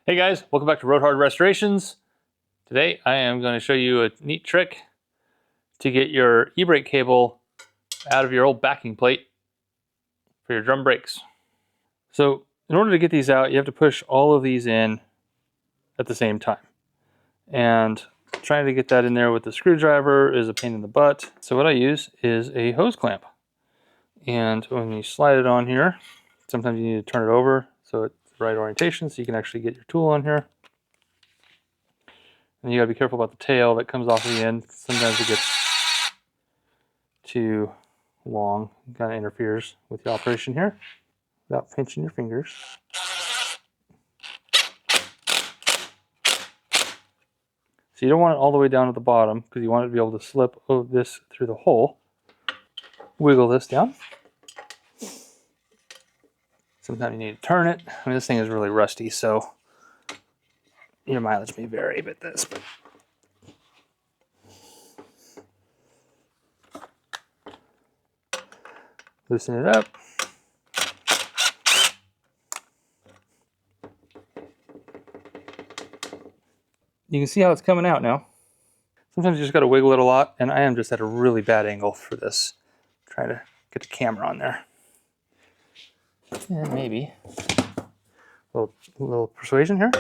Hey guys, welcome back to Road Hard Restorations. Today I am going to show you a neat trick to get your e-brake cable out of your old backing plate for your drum brakes. So in order to get these out, you have to push all of these in at the same time. And trying to get that in there with the screwdriver is a pain in the butt. So what I use is a hose clamp. And when you slide it on here, sometimes you need to turn it over so it's the right orientation so you can actually get your tool on here. And you gotta be careful about the tail that comes off the end. Sometimes it gets too long, kind of interferes with the operation here without pinching your fingers. So you don't want it all the way down at the bottom because you want it to be able to slip this through the hole. Wiggle this down. Sometimes you need to turn it. I mean, this thing is really rusty, so your mileage may vary a bit but loosen it up. You can see how it's coming out now. Sometimes you just got to wiggle it a lot, and I am just at a really bad angle for this. Trying to get the camera on there. And maybe a little persuasion here.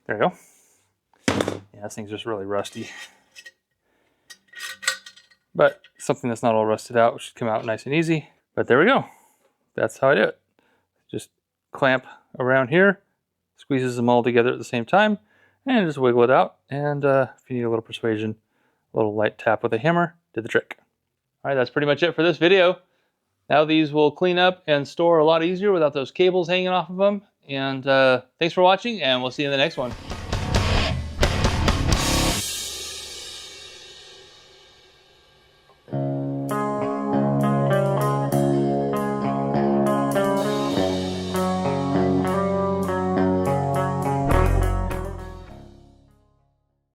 There you go. Yeah, this thing's just really rusty. But something that's not all rusted out should come out nice and easy. But there we go. That's how I do it. Just clamp around here, squeezes them all together at the same time, and just wiggle it out. And if you need a little persuasion, a little light tap with a hammer did the trick. All right, that's pretty much it for this video. Now these will clean up and store a lot easier without those cables hanging off of them. And thanks for watching, and we'll see you in the next one.